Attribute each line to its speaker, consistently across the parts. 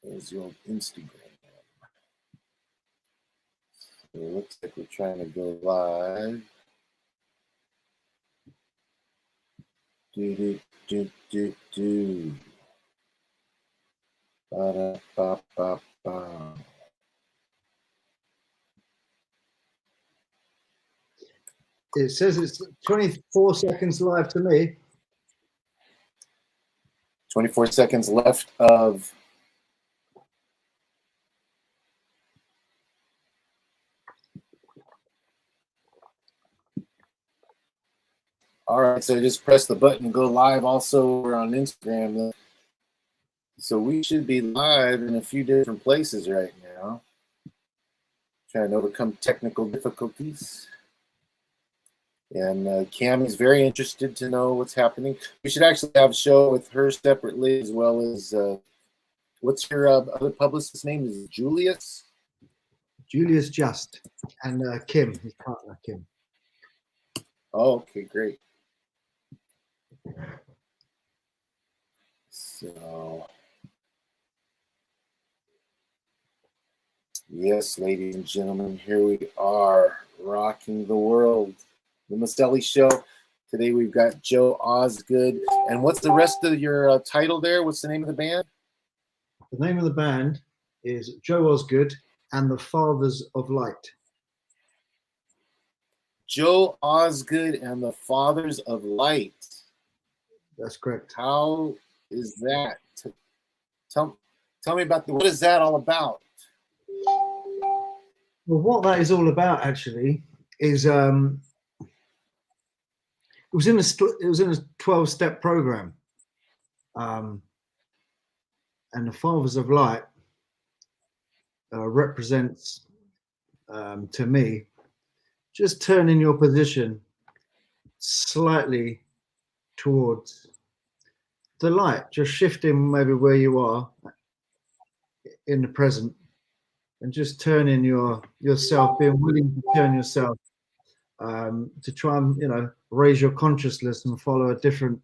Speaker 1: There's your Instagram. So it looks like we're trying to go live. Do. Ba-da-ba-ba-ba.
Speaker 2: It says it's 24 seconds live to me.
Speaker 1: 24 seconds left of all right, so just press the button and go live. Also, we're on Instagram. So we should be live in a few different places right now. Trying to overcome technical difficulties. And Cammie's very interested to know what's happening. We should actually have a show with her separately, as well as what's your other publicist's name? Is it Julius?
Speaker 2: Julius Just and Kim, his partner, Kim.
Speaker 1: Oh, okay, great. So, yes, ladies and gentlemen, here we are, rocking the world. The Maselli Show. Today we've got Joe Osgood. And what's the rest of your title there? What's the name of the band?
Speaker 2: The name of the band is Joe Osgood and the Fathers of Light.
Speaker 1: Joe Osgood and the Fathers of Light.
Speaker 2: That's correct.
Speaker 1: How is that? Tell me about what is that all about?
Speaker 2: Well, what that is all about actually is it was in a 12-step program, and the Fathers of Light represents to me just turning your position slightly towards the light, just shifting maybe where you are in the present, and just turning yourself, being willing to turn yourself to try and raise your consciousness and follow a different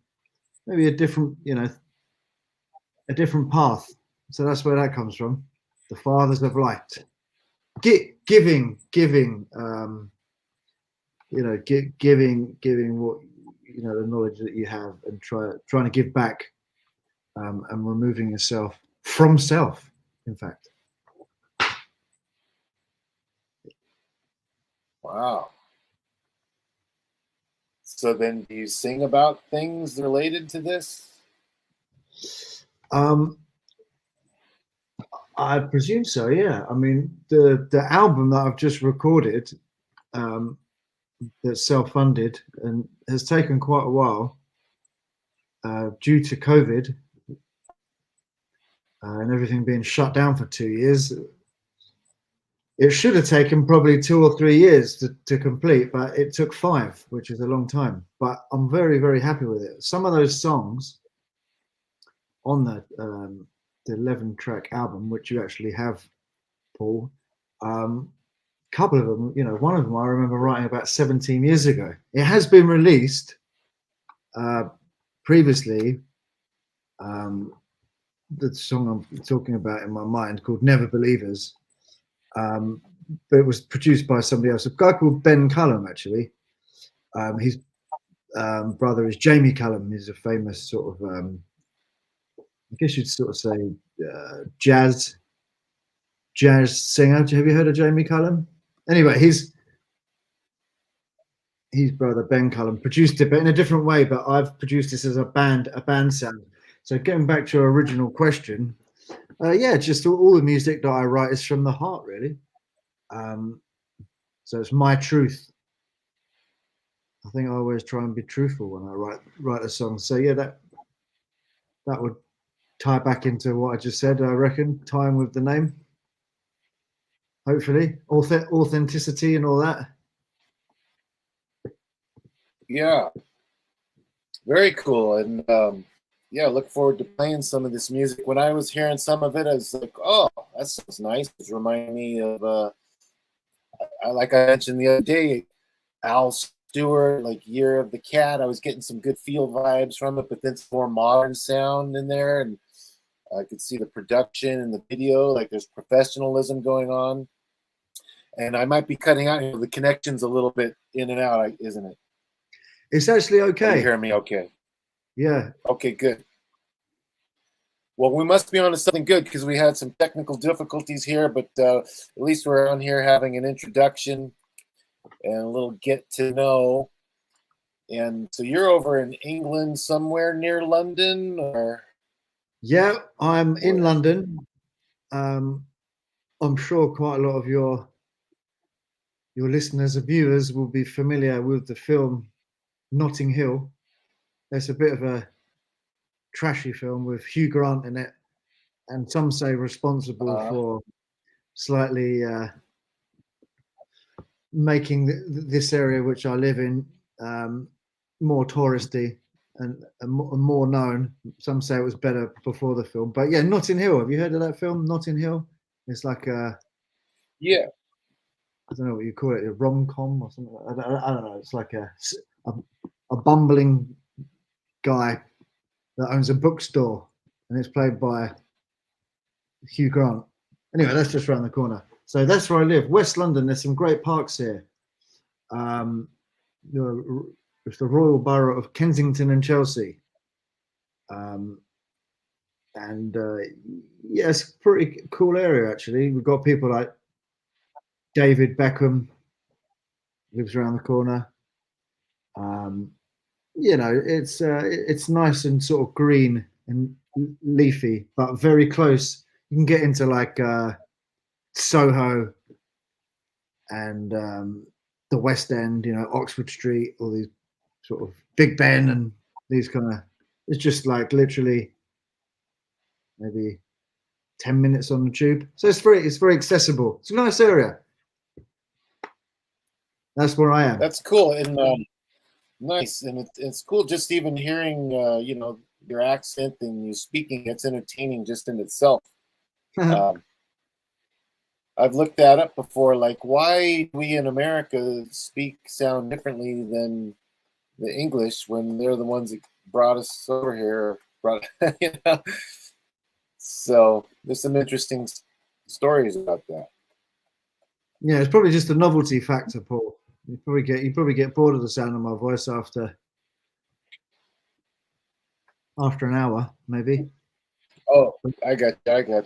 Speaker 2: path. So that's where that comes from. The Fathers of Light, giving giving what the knowledge that you have, and trying to give back, and removing yourself from self, in fact.
Speaker 1: Wow. So then do you sing about things related to this?
Speaker 2: I presume so, yeah. I mean, the album that I've just recorded, that's self-funded and has taken quite a while due to COVID and everything being shut down for 2 years. It should have taken probably 2 or 3 years to complete, but it took 5, which is a long time. But I'm very, very happy with it. Some of those songs on the 11-track album, which you actually have, Paul, couple of them, one of them I remember writing about 17 years ago. It has been released previously. The song I'm talking about in my mind, called Never Believers, but it was produced by somebody else, a guy called Ben Cullum, actually. His brother is Jamie Cullum. He's a famous sort of, I guess you'd sort of say, jazz singer. Have you heard of Jamie Cullum? Anyway, his brother Ben Cullum produced it, but in a different way. But I've produced this as a band sound. So getting back to your original question, just all the music that I write is from the heart, really. So it's my truth. I think I always try and be truthful when I write a song. So yeah, that would tie back into what I just said, I reckon, tying with the name. Hopefully, authenticity and all that.
Speaker 1: Yeah, very cool. And look forward to playing some of this music. When I was hearing some of it, I was like, oh, that sounds nice. It reminded me of, like I mentioned the other day, Al Stewart, like Year of the Cat. I was getting some good feel vibes from it, but then some more modern sound in there. And I could see the production and the video, like there's professionalism going on. And I might be cutting out, the connection's a little bit in and out, isn't it?
Speaker 2: It's actually
Speaker 1: Are you
Speaker 2: okay.
Speaker 1: hearing me okay?
Speaker 2: Yeah.
Speaker 1: Okay, good. Well, we must be on to something good because we had some technical difficulties here, but at least we're on here having an introduction and a little get to know. And so you're over in England somewhere near London, or?
Speaker 2: Yeah, I'm in London. I'm sure quite a lot of your listeners and viewers will be familiar with the film Notting Hill. It's a bit of a trashy film with Hugh Grant in it, and some say responsible for slightly making this area which I live in more touristy and more known. Some say it was better before the film, but yeah, Notting Hill. Have you heard of that film, Notting Hill? It's like
Speaker 1: Yeah.
Speaker 2: I don't know what you call it, a rom-com or something. I don't know. It's like a bumbling guy that owns a bookstore, and it's played by Hugh Grant. Anyway, that's just around the corner. So that's where I live, West London. There's some great parks here. It's the Royal Borough of Kensington and Chelsea. Yeah, it's a pretty cool area actually. We've got people like David Beckham lives around the corner. It's nice and sort of green and leafy, but very close. You can get into like Soho and the West End, Oxford Street, all these sort of Big Ben and these kind of. It's just like literally maybe 10 minutes on the tube, so it's very accessible. It's a nice area. That's where I am.
Speaker 1: That's cool and nice, and it's cool just even hearing your accent and you speaking. It's entertaining just in itself. I've looked that up before, like why we in America sound differently than the English when they're the ones that brought us over here. So there's some interesting stories about that.
Speaker 2: Yeah, it's probably just a novelty factor, Paul. You probably get bored of the sound of my voice after an hour, maybe.
Speaker 1: Oh, I got you.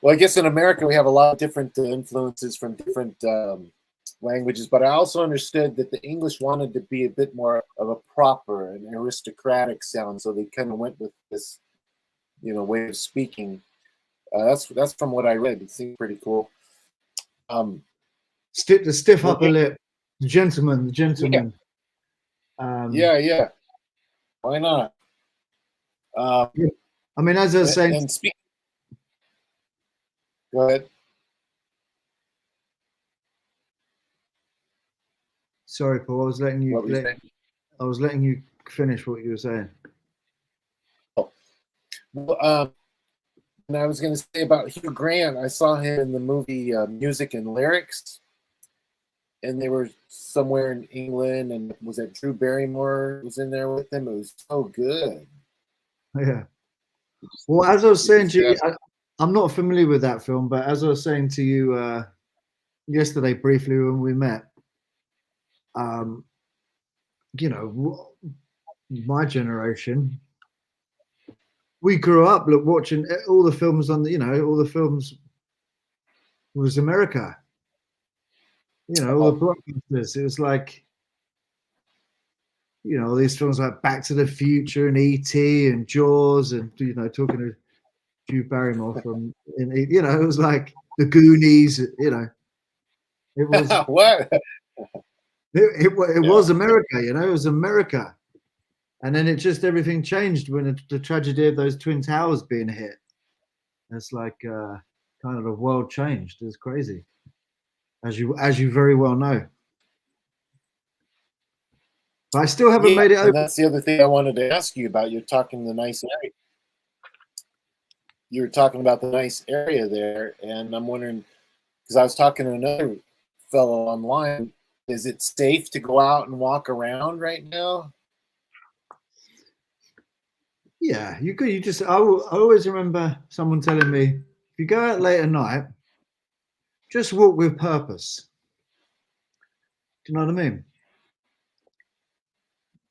Speaker 1: Well, I guess in America we have a lot of different influences from different languages, but I also understood that the English wanted to be a bit more of a proper and aristocratic sound, so they kind of went with this, way of speaking. That's from what I read. It seemed pretty cool.
Speaker 2: The stiff upper lip, the gentleman.
Speaker 1: Yeah. Why not?
Speaker 2: I mean, as I was saying.
Speaker 1: Go ahead.
Speaker 2: Sorry, Paul. I was letting you finish what you were saying.
Speaker 1: Oh. Well, and I was going to say about Hugh Grant. I saw him in the movie Music and Lyrics, and they were somewhere in England. And was it Drew Barrymore was in there with him? It was so good.
Speaker 2: Yeah. Well, as I was saying to you, I'm not familiar with that film, but as I was saying to you yesterday briefly when we met, my generation, we grew up watching all the films on all the films was America. All the blockbusters. It was like, these films like Back to the Future and E.T. and Jaws and, talking to Drew Barrymore from, it was like the Goonies, it was.
Speaker 1: What?
Speaker 2: It was America, it was America. And then everything changed when the tragedy of those Twin Towers being hit. It's like kind of the world changed. It's crazy, as you very well know. But I still haven't made it over.
Speaker 1: That's the other thing I wanted to ask you about. You're talking the nice area. You were talking about the nice area there, and I'm wondering, because I was talking to another fellow online, is it safe to go out and walk around right now?
Speaker 2: Yeah, you could. You just. I always remember someone telling me, if you go out late at night, just walk with purpose. Do you know what I mean?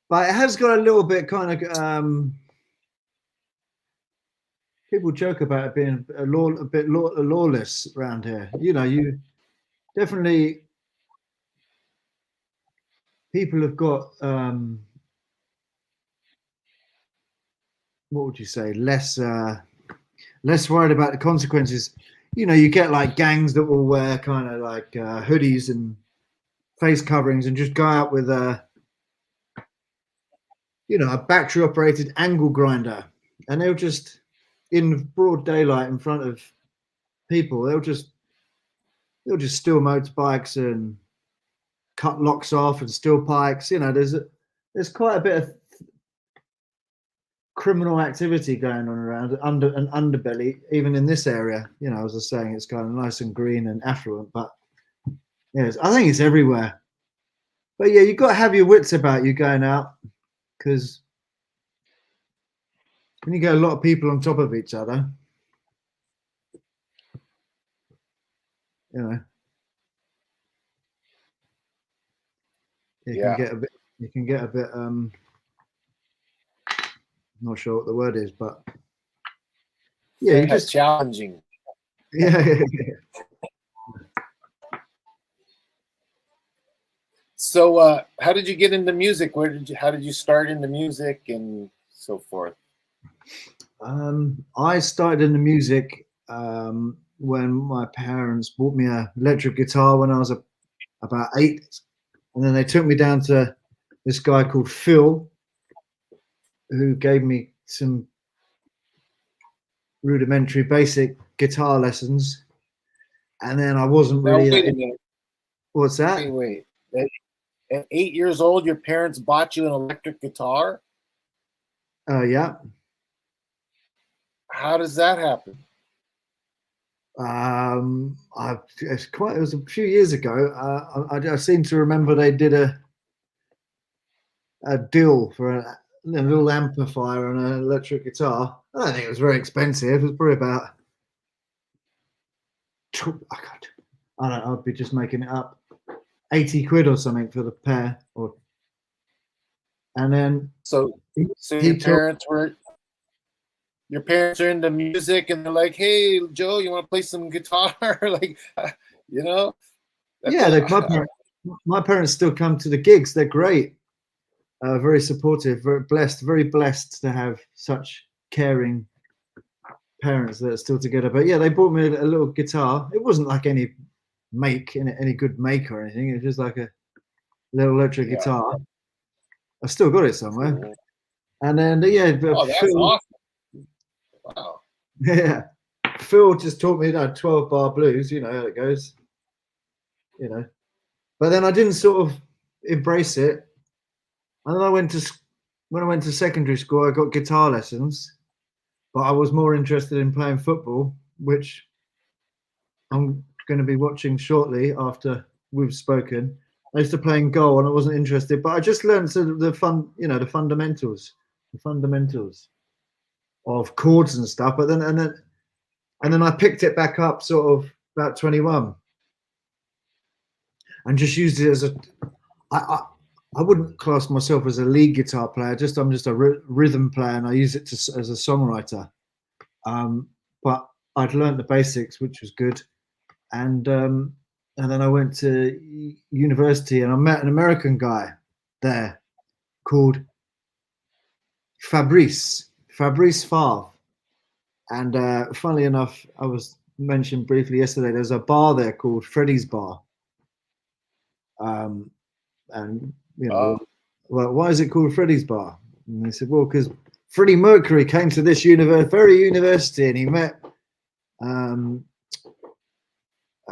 Speaker 2: But it has got a little bit kind of. People joke about it being a bit lawless around here. You know, you definitely people have got. What would you say? Less worried about the consequences. You know, you get like gangs that will wear kind of like hoodies and face coverings and just go out with a battery operated angle grinder, and they'll just in broad daylight in front of people they'll just steal motorbikes and cut locks off and steal bikes. You know, there's quite a bit of criminal activity going on around under an underbelly, even in this area. You know, as I was saying, it's kind of nice and green and affluent, but yes, I think it's everywhere. But yeah, you've got to have your wits about you going out, because when you get a lot of people on top of each other, you know,
Speaker 1: Yeah.
Speaker 2: you can get a bit not sure what the word is, but yeah, you just
Speaker 1: challenging.
Speaker 2: yeah.
Speaker 1: So how did you get into music? How did you start into music and so forth?
Speaker 2: I started in the music when my parents bought me an electric guitar when I was about 8, and then they took me down to this guy called Phil, who gave me some rudimentary basic guitar lessons, and then I wasn't really.
Speaker 1: Wait a minute.
Speaker 2: What's that?
Speaker 1: Wait. At 8 years old, your parents bought you an electric guitar?
Speaker 2: Yeah.
Speaker 1: How does that happen?
Speaker 2: It was a few years ago. I seem to remember they did a deal for a little amplifier and an electric guitar. I don't think it was very expensive. It was probably about, I don't know, I'd be just making it up, 80 quid or something for the pair. And then
Speaker 1: so your parents are into music and they're like, "Hey, Joe, you want to play some guitar?" Like, you know?
Speaker 2: Yeah, my parents still come to the gigs. They're great. Very supportive, very blessed to have such caring parents that are still together. But yeah, they bought me a little guitar. It wasn't like any good make or anything. It was just like a little electric guitar. I still got it somewhere.
Speaker 1: Cool.
Speaker 2: And then
Speaker 1: that's awesome. Wow.
Speaker 2: Yeah, Phil just taught me 12-bar blues. You know how it goes. You know, but then I didn't sort of embrace it. And then when I went to secondary school, I got guitar lessons, but I was more interested in playing football, which I'm going to be watching shortly after we've spoken. I used to play in goal and I wasn't interested, but I just learned the fundamentals of chords and stuff. But then I picked it back up sort of about 21 and just used it as I wouldn't class myself as a lead guitar player. I'm just a rhythm player, and I use it as a songwriter. But I'd learned the basics, which was good. And then I went to university, and I met an American guy there called Fabrice Favre. And funnily enough, I was mentioned briefly yesterday. There's a bar there called Freddy's Bar. And well, why is it called Freddy's Bar? And they said, well, because Freddie Mercury came to this very university, and he met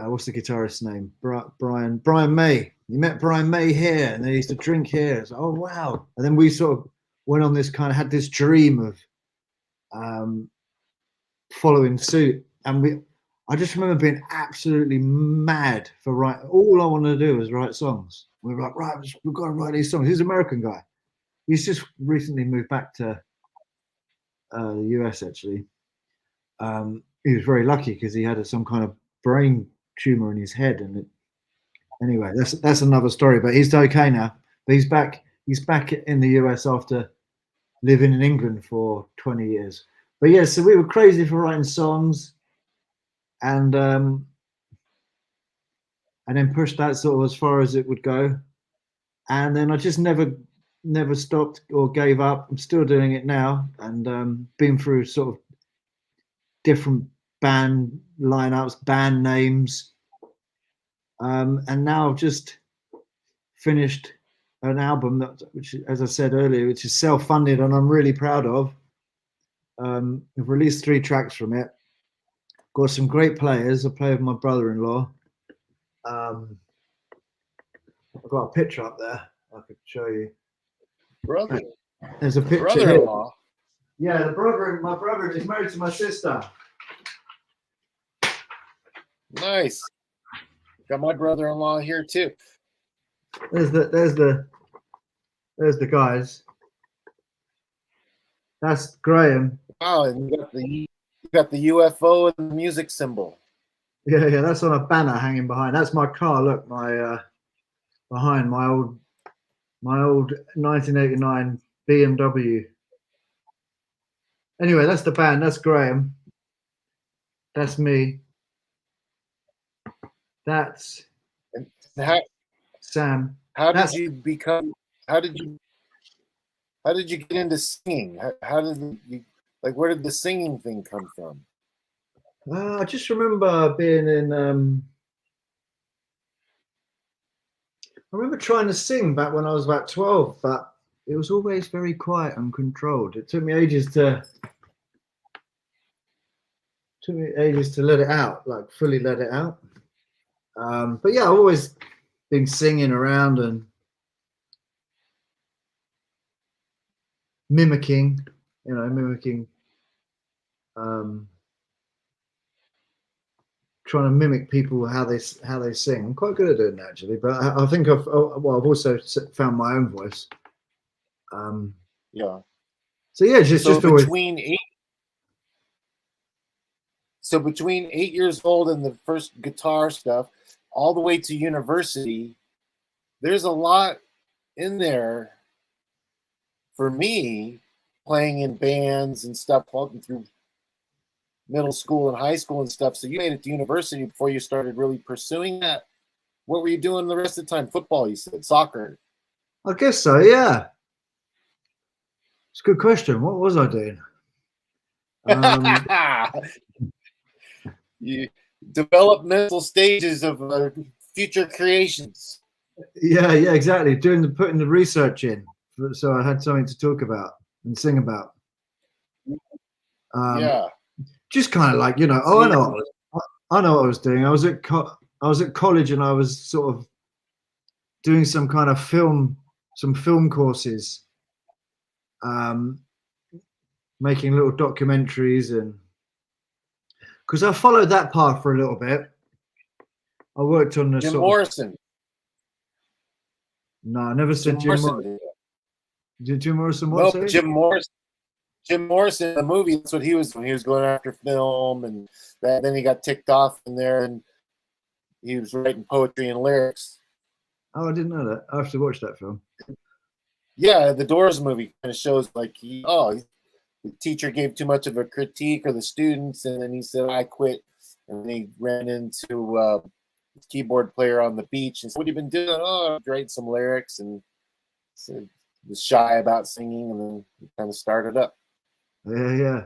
Speaker 2: what's the guitarist's name? Brian May. He met Brian May here, and they used to drink here. So, oh wow! And then we sort of went on this had this dream of following suit, and I just remember being absolutely mad for writing. All I wanted to do was write songs. We were like, right, we've got to write these songs. He's an American guy. He's just recently moved back to the US actually. He was very lucky because he had some kind of brain tumor in his head, and anyway, that's another story. But he's okay now. But he's back. He's back in the US after living in England for 20 years. But yeah, so we were crazy for writing songs, and then pushed that sort of as far as it would go. And then I just never stopped or gave up. I'm still doing it now, and been through sort of different band lineups, band names, and now I've just finished an album which, as I said earlier, which is self-funded, and I'm really proud of. I've released 3 tracks from it. Got some great players. I play with my brother-in-law. I've got a picture up there I could show you.
Speaker 1: Brother.
Speaker 2: There's a picture.
Speaker 1: Brother-in-law.
Speaker 2: Yeah, my brother is married to my sister.
Speaker 1: Nice. Got my brother-in-law here too.
Speaker 2: There's the guys. That's Graham.
Speaker 1: Wow, and you got the UFO and the music symbol.
Speaker 2: Yeah, that's on a banner hanging behind. That's my car. Look, my behind my old 1989 BMW. Anyway, that's the band. That's Graham. That's me. That's Sam.
Speaker 1: How did you get into singing? How did you, like, where did the singing thing come from?
Speaker 2: I just remember being in. I remember trying to sing back when I was about 12, but it was always very quiet and controlled. It took me ages to let it out, like fully let it out. But yeah, I've always been singing around and mimicking, trying to mimic people how they sing. I'm quite good at doing that actually, but I think I've also found my own voice.
Speaker 1: Yeah.
Speaker 2: So yeah, just always.
Speaker 1: Between 8 years old and the first guitar stuff, all the way to university, there's a lot in there for me, playing in bands and stuff, walking through middle school and high school and stuff. So you made it to university before you started really pursuing that. What were you doing the rest of the time? Football, you said, soccer.
Speaker 2: I guess so, yeah. It's a good question. What was I doing?
Speaker 1: You developmental stages of future creations.
Speaker 2: Yeah, exactly. Putting the research in, so I had something to talk about and sing about.
Speaker 1: Yeah.
Speaker 2: Just kind of like, I know what I was doing. I was at college, and I was sort of doing some kind of film courses, making little documentaries, and because I followed that path for a little bit. I worked on the
Speaker 1: Jim Morrison.
Speaker 2: No, I never said Jim Morrison. Did Jim Morrison what?
Speaker 1: No, Jim Morrison. Jim Morrison, the movie, that's what he was doing. He was going after film, and then he got ticked off in there, and he was writing poetry and lyrics.
Speaker 2: Oh, I didn't know that. I have to watch that film.
Speaker 1: Yeah, the Doors movie kind of shows like the teacher gave too much of a critique of the students, and then he said, I quit. And then he ran into the keyboard player on the beach and said, what have you been doing? Oh, I'm writing some lyrics, and said, was shy about singing, and then he kind of started up.
Speaker 2: Yeah.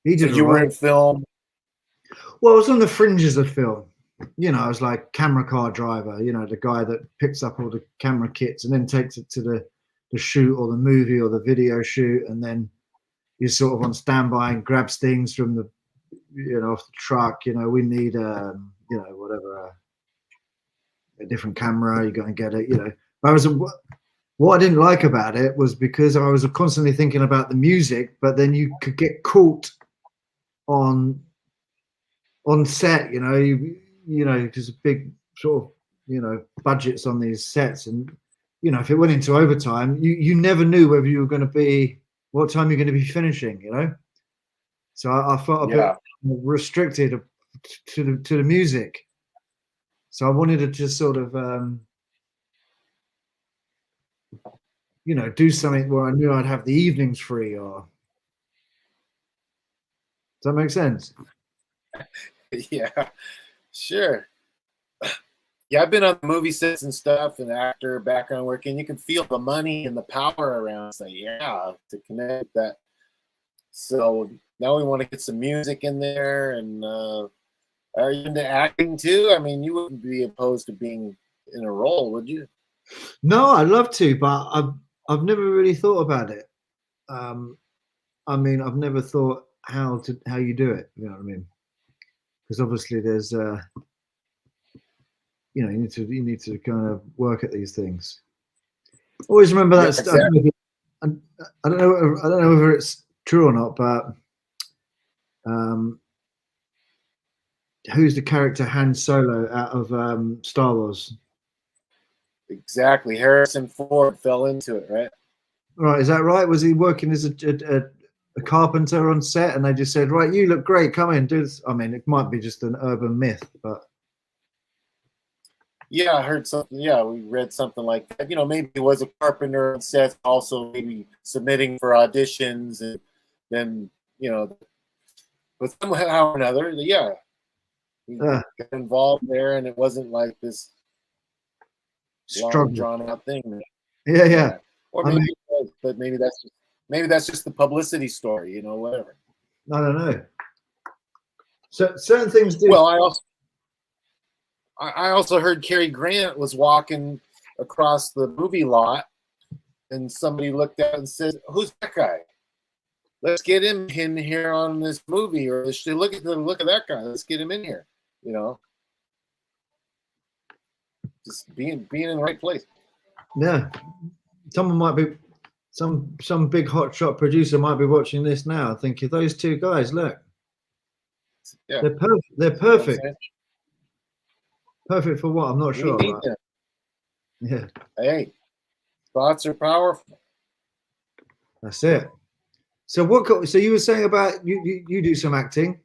Speaker 2: He did.
Speaker 1: So you were in film?
Speaker 2: Well, I was on the fringes of film. I was like camera car driver, the guy that picks up all the camera kits and then takes it to the shoot or the movie or the video shoot, and then you're sort of on standby and grabs things from the off the truck. We need whatever, a different camera, you're going to get it. What I didn't like about it was because I was constantly thinking about the music, but then you could get caught on set, because a big sort of, budgets on these sets, and if it went into overtime, you never knew whether you were going to be what time you're going to be finishing, you know. So I felt a bit restricted to the music. So I wanted to just sort of, you know, do something where I knew I'd have the evenings free. Or does that make sense?
Speaker 1: Yeah, sure. Yeah, I've been on movie sets and stuff, and actor background work, and you can feel the money and the power around. It's like, yeah, to connect that. So now we want to get some music in there, and are you into acting too? I mean, you wouldn't be opposed to being in a role, would you?
Speaker 2: No, I'd love to, but I've never really thought about it. I mean, I've never thought how you do it. You know what I mean? Because obviously there's you know, you need to kind of work at these things. Always remember that stuff. Exactly. I don't know whether it's true or not, but who's the character Han Solo out of Star Wars?
Speaker 1: Exactly, Harrison Ford fell into it, right?
Speaker 2: Right, is that right? Was he working as a carpenter on set, and they just said, "Right, you look great, come in, do this"? I mean, it might be just an urban myth, but
Speaker 1: yeah, I heard something. Yeah, we read something like that. You know, maybe he was a carpenter on set, also maybe submitting for auditions, and then, you know, but somehow or another, yeah, he got involved there, and it wasn't like this long drawn out thing.
Speaker 2: Yeah.
Speaker 1: Or maybe it was, but maybe that's just the publicity story, you know, whatever.
Speaker 2: I don't know. So certain things do.
Speaker 1: Well, I also heard Cary Grant was walking across the movie lot, and somebody looked at it and said, "Who's that guy? Let's get him in here on this movie." Or look at that guy. Let's get him in here. You know, just being in the right place.
Speaker 2: Yeah, someone might be some big hotshot producer might be watching this now, thinking those two guys, look,
Speaker 1: yeah,
Speaker 2: they're perfect. Perfect for what? I'm not sure. But, yeah.
Speaker 1: Hey, thoughts are powerful.
Speaker 2: That's it. So what? So you were saying about you do some acting?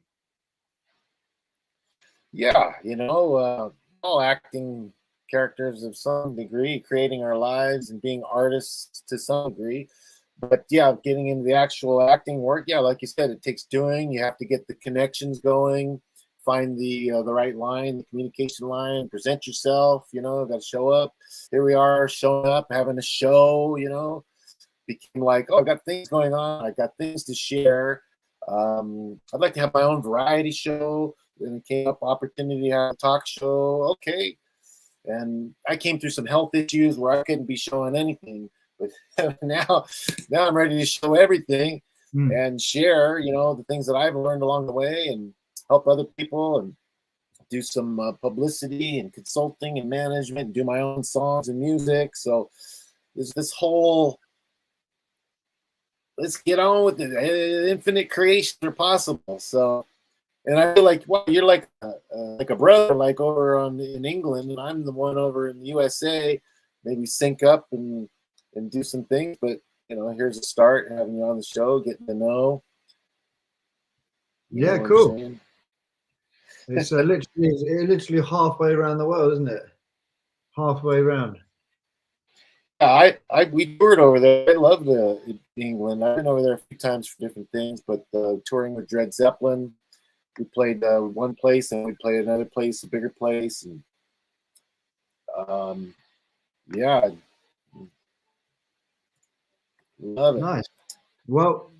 Speaker 1: Yeah, you know, all acting characters of some degree, creating our lives and being artists to some degree. But yeah, getting into the actual acting work, yeah, like you said, it takes doing. You have to get the connections going, find the right line, the communication line, present yourself. You know, got to show up. Here we are, showing up, having a show. You know, became like, oh, I got things going on. I got things to share. I'd like to have my own variety show. Then it came up opportunity to have a talk show. Okay. And I came through some health issues where I couldn't be showing anything. But now I'm ready to show everything and share, you know, the things that I've learned along the way and help other people and do some publicity and consulting and management and do my own songs and music. So there's this whole, let's get on with it. Infinite creations are possible. So, and I feel like, well, you're like a brother, like over in England, and I'm the one over in the USA. Maybe sync up and do some things. But you know, here's a start, having you on the show, getting to know.
Speaker 2: Yeah, cool. It's literally halfway around the world, isn't it? Halfway around.
Speaker 1: Yeah, we toured over there. I love England. I've been over there a few times for different things, but touring with Dread Zeppelin. We played one place and we played another place, a bigger place, and yeah, love it.
Speaker 2: Nice. Well,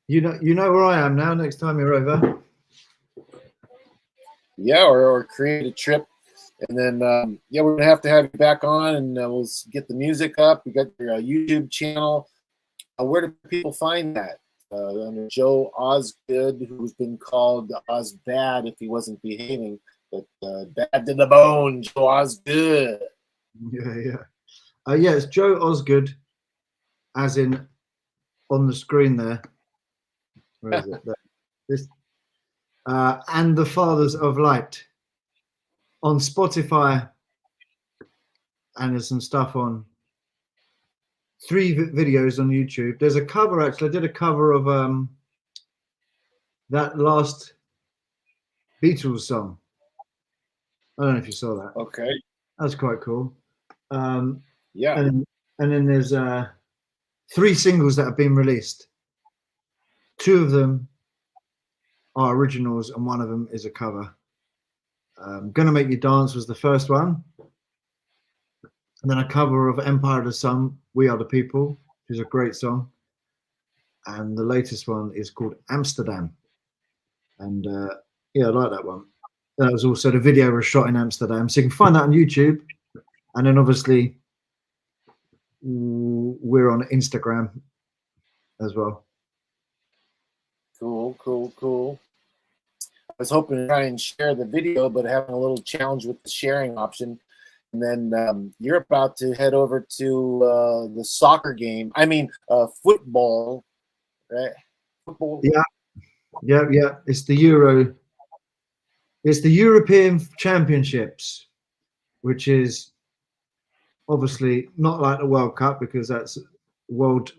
Speaker 2: you know where I am now. Next time you're over,
Speaker 1: yeah, or create a trip, and then yeah, we're gonna have to have you back on, and we'll get the music up. We got your YouTube channel. Where do people find that? Under Joe Osgood, who's been called Osbad if he wasn't behaving, but bad to the bone, Joe Osgood.
Speaker 2: Yeah. Yeah, it's Joe Osgood, as in on the screen there. Where is it? This, and the Fathers of Light on Spotify, and there's some stuff on 3 videos on YouTube. There's a cover, actually. I did a cover of that last Beatles song. I don't know if you saw that.
Speaker 1: Okay.
Speaker 2: That's quite cool.
Speaker 1: Yeah.
Speaker 2: And then there's 3 singles that have been released. 2 of them are originals, and 1 of them is a cover. Gonna Make You Dance was the first one, and then a cover of Empire of the Sun, We Are the People, which is a great song. And the latest one is called Amsterdam, and yeah, I like that one. That was also, the video was shot in Amsterdam, so you can find that on YouTube. And then obviously we're on Instagram as well.
Speaker 1: Cool, cool, cool. I was hoping to try and share the video, but having a little challenge with the sharing option. And then you're about to head over to the soccer game. I mean, football, right? Football.
Speaker 2: Yeah. It's the Euro. It's the European Championships, which is obviously not like the World Cup, because that's world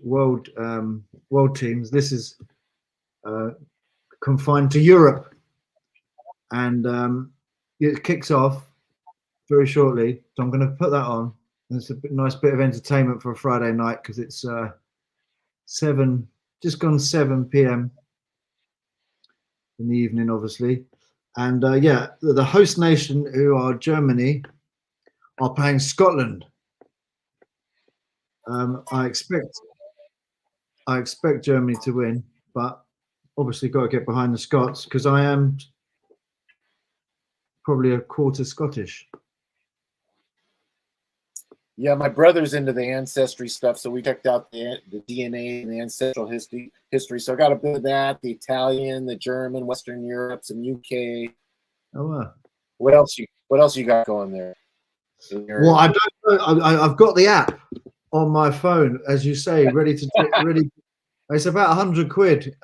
Speaker 2: teams. This is confined to Europe, and it kicks off very shortly. So I'm going to put that on. It's a nice bit of entertainment for a Friday night, because it's 7, just gone 7 p.m. in the evening, obviously. And yeah, the host nation, who are Germany, are playing Scotland. I expect Germany to win, but obviously got to get behind the Scots, because I am probably a quarter Scottish.
Speaker 1: Yeah, my brother's into the ancestry stuff, so we checked out the DNA and the ancestral history. So I got a bit of that, the Italian, the German, Western Europe, some UK.
Speaker 2: Oh wow.
Speaker 1: What else you got going there?
Speaker 2: Well, I don't know. I've got the app on my phone, as you say, ready. It's about 100 quid.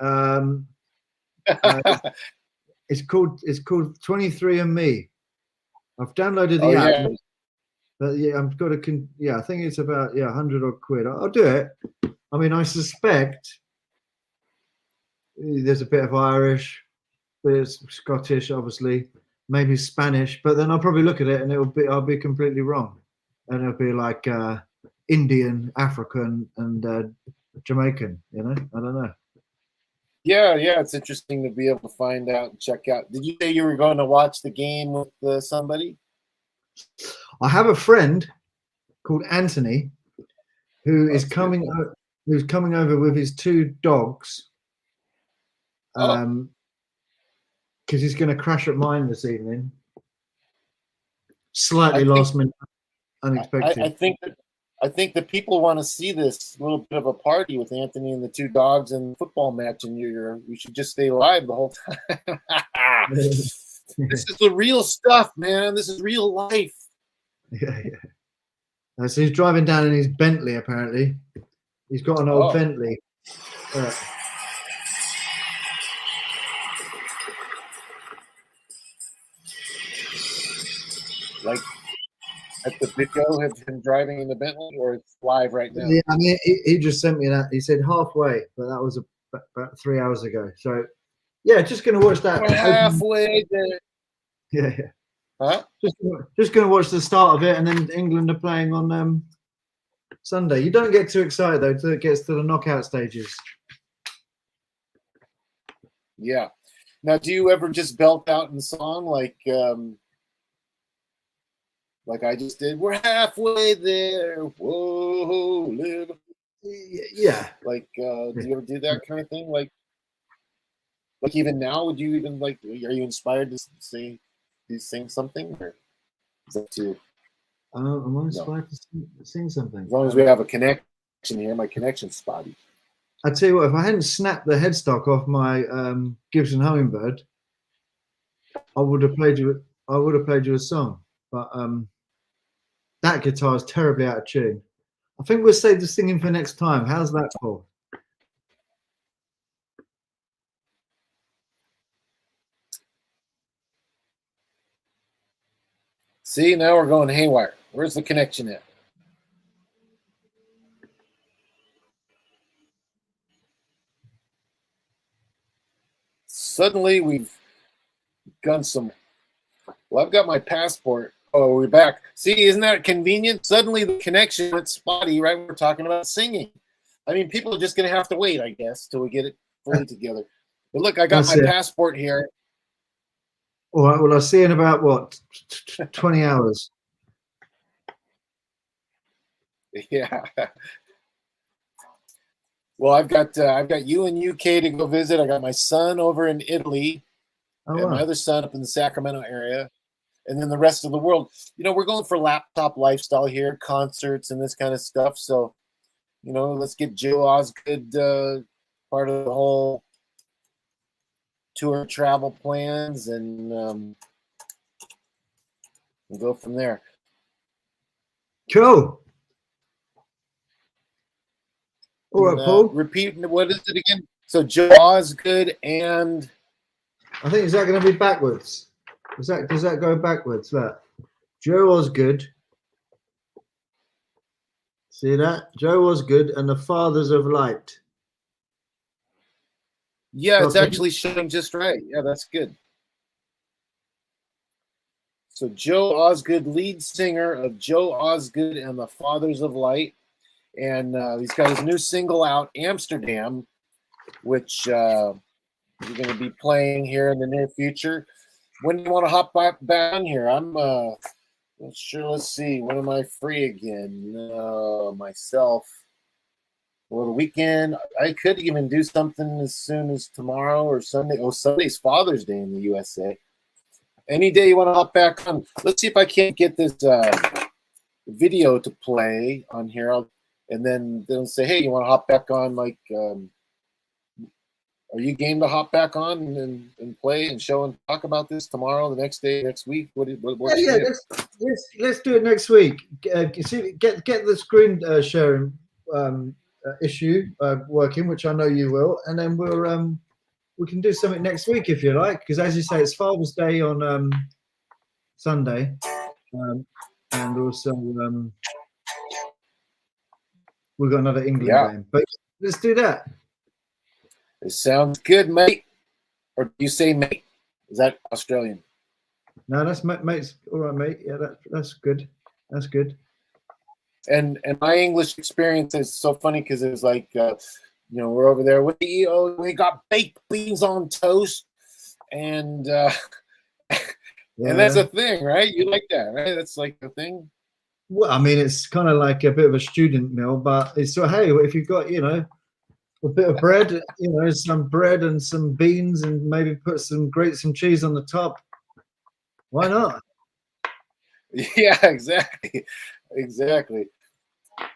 Speaker 2: It's called 23andMe. I've downloaded the app.
Speaker 1: Yeah.
Speaker 2: But yeah, I've got to. Yeah, I think it's about 100 odd quid. I'll do it. I mean, I suspect there's a bit of Irish, there's Scottish, obviously, maybe Spanish. But then I'll probably look at it and I'll be completely wrong, and it'll be like Indian, African, and Jamaican. You know, I don't know.
Speaker 1: Yeah, it's interesting to be able to find out and check out. Did you say you were going to watch the game with somebody?
Speaker 2: I have a friend called Anthony who is coming. Who's coming over with his 2 dogs. Because he's going to crash at mine this evening. Slightly last minute, unexpected.
Speaker 1: I think the people want to see this little bit of a party with Anthony and the 2 dogs and the football match, and you should just stay live the whole time. This is the real stuff, man. This is real life.
Speaker 2: Yeah. So he's driving down in his Bentley. Apparently, he's got an old Bentley.
Speaker 1: Like at the video of him driving in the Bentley, or it's live right now?
Speaker 2: Yeah, I mean, he just sent me that. He said halfway, but that was about 3 hours ago. So yeah, just going to watch that.
Speaker 1: We're halfway there.
Speaker 2: Yeah.
Speaker 1: Huh?
Speaker 2: Just going to watch the start of it, and then England are playing on Sunday. You don't get too excited though till it gets to the knockout stages.
Speaker 1: Yeah. Now, do you ever just belt out in song like I just did? We're halfway there. Whoa, live.
Speaker 2: Yeah.
Speaker 1: Like, do you ever do that kind of thing? Like even now, would you even are you inspired to sing something, or is that too?
Speaker 2: Am I inspired to sing something?
Speaker 1: As long as we have a connection here, my connection's spotty.
Speaker 2: I tell you what, if I hadn't snapped the headstock off my Gibson Hummingbird, I would have played you a song. But that guitar is terribly out of tune. I think we'll save the singing for next time. How's that, Paul?
Speaker 1: See, now we're going haywire. Where's the connection at? suddenly we've done some. Well, I've got my passport. Oh, we're back. See, isn't that convenient? Suddenly the connection went spotty right when we're talking about singing. I mean, people are just going to have to wait, I guess, till we get it fully together. But look, I got my passport here.
Speaker 2: All right. Well, I'll see you in about, what, 20 hours?
Speaker 1: Yeah. Well, I've got you in UK to go visit. I got my son over in Italy, and my other son up in the Sacramento area, and then the rest of the world. You know, we're going for laptop lifestyle here, concerts and this kind of stuff. So, you know, let's get Joe Osgood part of the whole tour travel plans, and we'll go from there.
Speaker 2: Cool. All right, Paul.
Speaker 1: Repeat, what is it again? So Joe Osgood and
Speaker 2: I think, is that going to be backwards? Does that go backwards? Look, Joe Osgood. See that? Joe Osgood and the Fathers of Light.
Speaker 1: Yeah, it's actually showing just right. Yeah, that's good. So Joe Osgood, lead singer of Joe Osgood and the Fathers of Light. And he's got his new single out, Amsterdam, which you're going to be playing here in the near future. When do you want to hop back on here? I'm not sure. Let's see. When am I free again? Myself. Well, the weekend. I could even do something as soon as tomorrow or Sunday. Oh, Sunday's Father's Day in the USA. Any day you want to hop back on. Let's see if I can't get this video to play on here. And then they'll say, hey, you want to hop back on? Like, are you game to hop back on and play and show and talk about this tomorrow, the next day, next week? Let's
Speaker 2: do it next week. Get the screen sharing issue working, which I know you will, and then we can do something next week if you like, because as you say, it's Father's Day on Sunday, and also we've got another England game. But let's do that.
Speaker 1: It sounds good, mate. Or do you say mate? Is that Australian?
Speaker 2: No, that's mate's all right, mate. Yeah, that's good. That's good.
Speaker 1: And my English experience is so funny because it was like, you know, we're over there. What do you eat? Oh, we got baked beans on toast, and and that's a thing, right? You like that, right? That's like the thing.
Speaker 2: Well, I mean, it's kind of like a bit of a student meal, but it's so, hey, if you've got, you know, a bit of bread, you know, some bread and some beans, and maybe grate some cheese on the top. Why not?
Speaker 1: Yeah, exactly.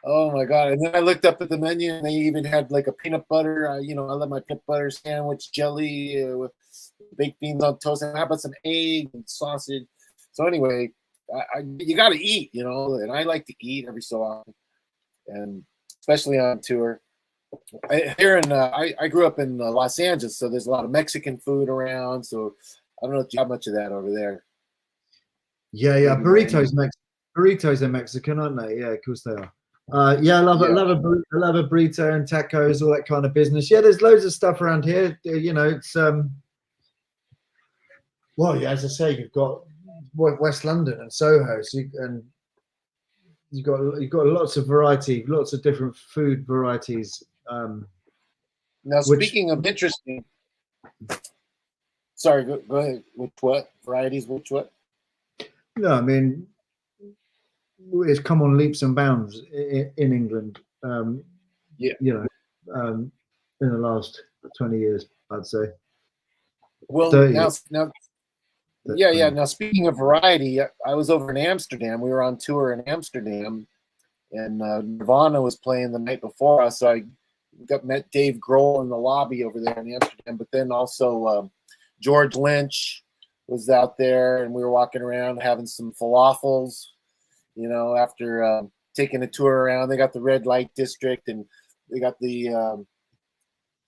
Speaker 1: Oh my God. And then I looked up at the menu and they even had like a peanut butter, you know, I love my peanut butter sandwich jelly with baked beans on toast. And how about some egg and sausage? So anyway, you got to eat, you know, and I like to eat every so often, and especially on tour. I grew up in Los Angeles, so there's a lot of Mexican food around. So I don't know if you have much of that over there.
Speaker 2: Yeah. Burritos are Mexican, aren't they? Yeah, of course they are. Yeah, I love a burrito and tacos, all that kind of business. Yeah, there's loads of stuff around here. You know, it's well, yeah, as I say, you've got West London and Soho, so you've got lots of variety, lots of different food varieties.
Speaker 1: Now, speaking of interesting, sorry, go ahead. Which what varieties? Which what?
Speaker 2: No, I mean, it's come on leaps and bounds in England. You know, in the last 20 years, I'd say.
Speaker 1: Well, now. Yeah. Now, speaking of variety, I was over in Amsterdam. We were on tour in Amsterdam, and Nirvana was playing the night before us. So I met Dave Grohl in the lobby over there in Amsterdam. But then also George Lynch was out there, and we were walking around having some falafels. You know, after taking a tour around, they got the red light district, and they got the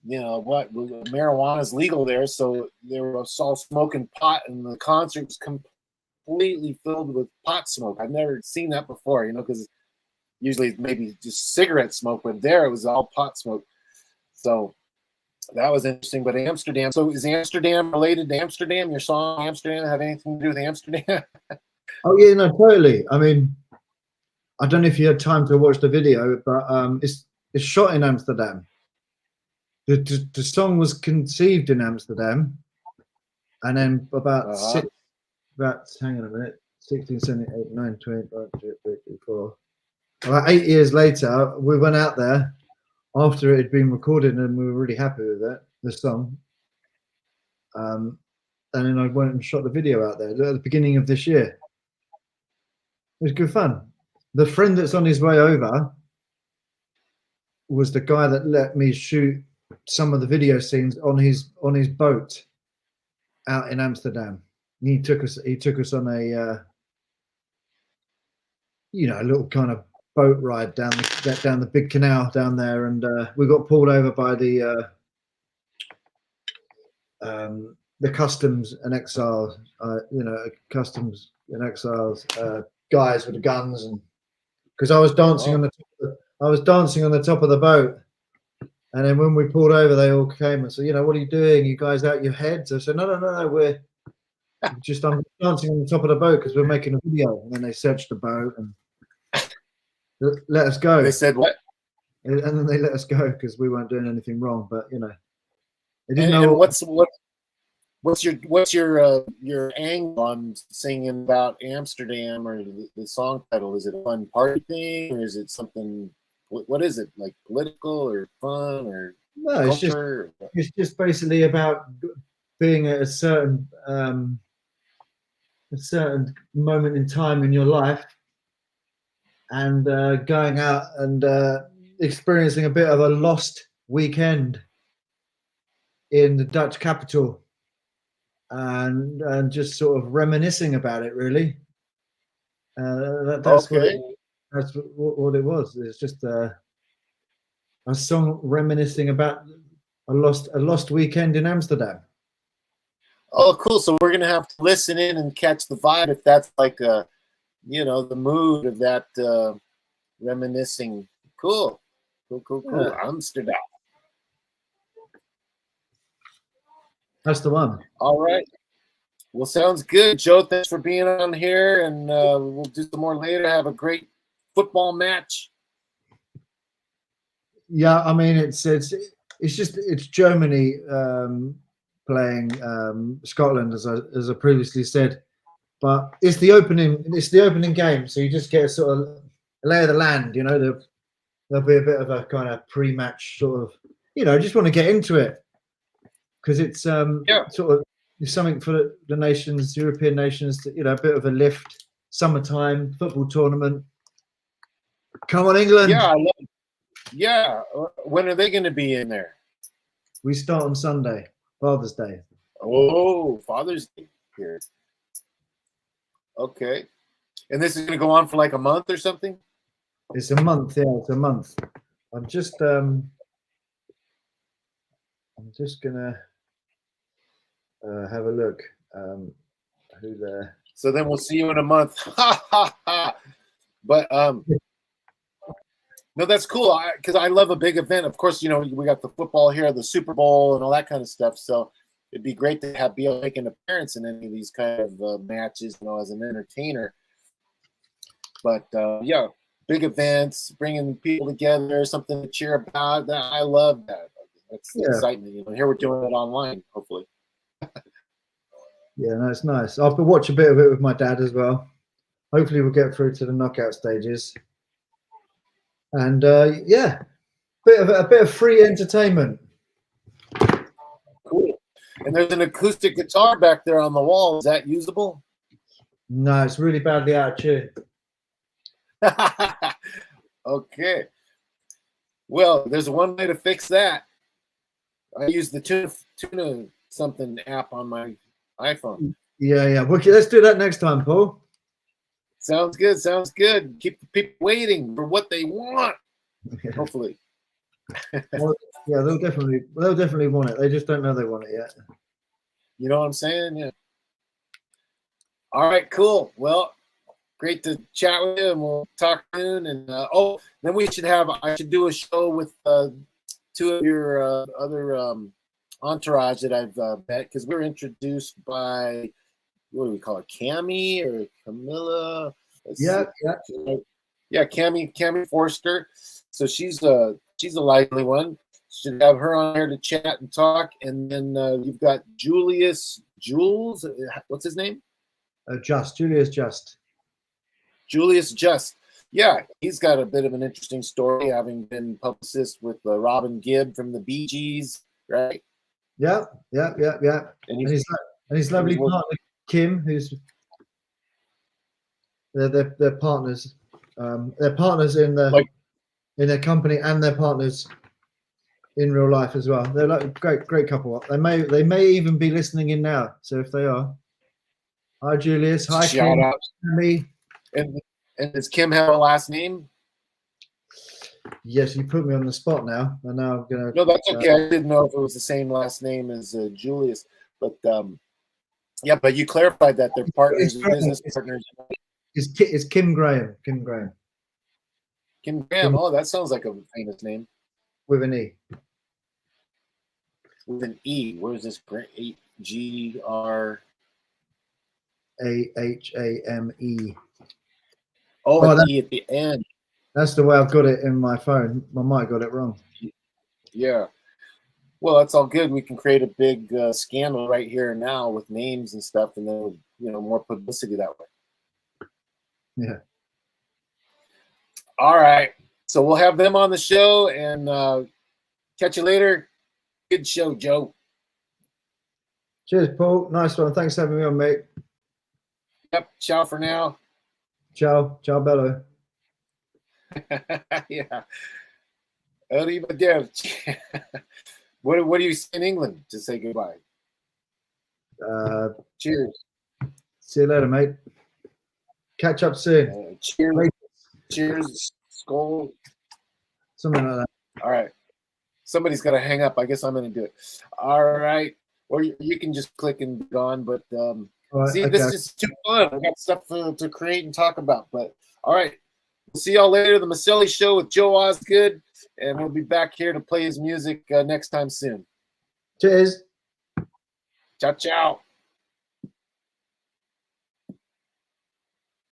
Speaker 1: you know what, marijuana's legal there, so they were all smoking pot, and the concert was completely filled with pot smoke. I've never seen that before, you know, because usually maybe just cigarette smoke, but there it was all pot smoke. So That was interesting. But Amsterdam. So is Amsterdam related to Amsterdam? Your song Amsterdam have anything to do with Amsterdam?
Speaker 2: Oh yeah, no, totally. I mean, I don't know if you had time to watch the video, but it's shot in Amsterdam. The song was conceived in Amsterdam, and then about hang on a minute, 16, 17, 8, 9, 20, 24. About 8 years later, we went out there after it had been recorded, and we were really happy with it, the song. And then I went and shot the video out there at the beginning of this year. It was good fun. The friend that's on his way over was the guy that let me shoot some of the video scenes on his boat out in Amsterdam. He took us on a a little kind of boat ride down the big canal down there, and we got pulled over by the customs and exiles, customs and exiles guys with the guns, and because I was dancing on the top of the boat, and then when we pulled over, they all came and said, "What are you doing? You guys out your heads?" I said, "No, we're just I'm dancing on the top of the boat because we're making a video." And then they searched the boat and let us go.
Speaker 1: They said what?
Speaker 2: And then they let us go because we weren't doing anything wrong. But they didn't
Speaker 1: And
Speaker 2: know
Speaker 1: what's your angle on singing about Amsterdam, or the song title? Is it a fun party thing, or is it something? What is it, like political or fun or culture?
Speaker 2: It's just basically about being at a certain moment in time in your life, and going out and experiencing a bit of a lost weekend in the Dutch capital, and just sort of reminiscing about it, really. That's
Speaker 1: Okay.
Speaker 2: what it was. It's just a song reminiscing about a lost weekend in Amsterdam.
Speaker 1: Oh, cool. So we're gonna have to listen in and catch the vibe, if that's like the mood of that reminiscing. Cool.
Speaker 2: Yeah.
Speaker 1: Amsterdam.
Speaker 2: That's the one.
Speaker 1: All right. Well, sounds good, Joe. Thanks for being on here, and we'll do some more later. Have a great football match.
Speaker 2: Yeah, I mean it's Germany playing Scotland, as I previously said, but it's the opening game, so you just get a sort of lay of the land. There'll be a bit of a kind of pre-match sort of, just want to get into it because it's sort of something for the nations, European nations, a bit of a lift. Summertime football tournament. Come on, England!
Speaker 1: Yeah, I love it. Yeah, when are they going to be in there?
Speaker 2: We start on Sunday, Father's Day.
Speaker 1: Oh, Father's Day here. Okay, and this is going to go on for like a month or something.
Speaker 2: It's a month, yeah. It's a month. I'm just gonna have a look. Who there?
Speaker 1: So then we'll see you in a month. But no, that's cool because I love a big event. Of course, we got the football here, the Super Bowl, and all that kind of stuff. So it'd be great to be able to make an appearance in any of these kind of matches, as an entertainer. But yeah, big events, bringing people together, something to cheer about. That I love that. That's the excitement. Here we're doing it online, hopefully.
Speaker 2: Yeah, no, it's nice. I'll watch a bit of it with my dad as well. Hopefully, we'll get through to the knockout stages. And yeah, a bit of free entertainment.
Speaker 1: Cool. And there's an acoustic guitar back there on the wall. Is that usable?
Speaker 2: No, it's really badly out of tune.
Speaker 1: Okay. Well, there's one way to fix that. I use the tuna something app on my iPhone.
Speaker 2: Yeah. Okay, let's do that next time, Paul.
Speaker 1: Sounds good. Keep the people waiting for what they want. Hopefully.
Speaker 2: Well, yeah, they'll definitely want it. They just don't know they want it yet.
Speaker 1: You know what I'm saying? Yeah. All right, cool. Well, great to chat with you, and we'll talk soon. And then I should do a show with two of your other entourage that I've met, because we were introduced by, what do we call her, Cami or Camilla?
Speaker 2: Yeah,
Speaker 1: yeah, Cami Forster. So she's a lively one. Should have her on here to chat and talk. And then you've got Jules. What's his name?
Speaker 2: Julius Just.
Speaker 1: Julius Just. Yeah, he's got a bit of an interesting story, having been publicist with Robin Gibb from the Bee Gees, right?
Speaker 2: Yeah. And his lovely partner Kim, who's they're partners. They're partners in their company, and they're partners in real life as well. They're like a great couple. They may even be listening in now. So if they are, hi Julius, hi
Speaker 1: shout
Speaker 2: Kim,
Speaker 1: out
Speaker 2: me.
Speaker 1: And does Kim have a last name?
Speaker 2: Yes, you put me on the spot now, and now I'm gonna.
Speaker 1: No, that's okay. I didn't know if it was the same last name as Julius, but yeah. But you clarified that they're partners, business partners.
Speaker 2: It's Kim Graham. Kim Graham.
Speaker 1: Kim Graham. Oh, that sounds like a famous name.
Speaker 2: With an E.
Speaker 1: With an E. Where is this? G-R.
Speaker 2: A-H-A-M-E.
Speaker 1: Oh, an E at the end.
Speaker 2: That's the way I've got it in my phone. I might have got it wrong.
Speaker 1: Yeah. Well, that's all good. We can create a big scandal right here and now with names and stuff, and then more publicity that way.
Speaker 2: Yeah.
Speaker 1: All right. So we'll have them on the show, and catch you later. Good show, Joe.
Speaker 2: Cheers, Paul. Nice one. Thanks for having me on, mate.
Speaker 1: Yep. Ciao for now.
Speaker 2: Ciao. Ciao, bello.
Speaker 1: Yeah. What do you say in England to say goodbye? Cheers.
Speaker 2: See you later, mate. Catch up soon.
Speaker 1: Cheers. Cheers. Skull.
Speaker 2: Something like that.
Speaker 1: All right. Somebody's got to hang up. I guess I'm going to do it. All right. Or you can just click and be gone. But
Speaker 2: right,
Speaker 1: see, this is too fun. I got stuff to create and talk about. But all right. We'll see y'all later. The Maselli Show with Joe Osgood. And we'll be back here to play his music next time soon.
Speaker 2: Cheers.
Speaker 1: Ciao, ciao.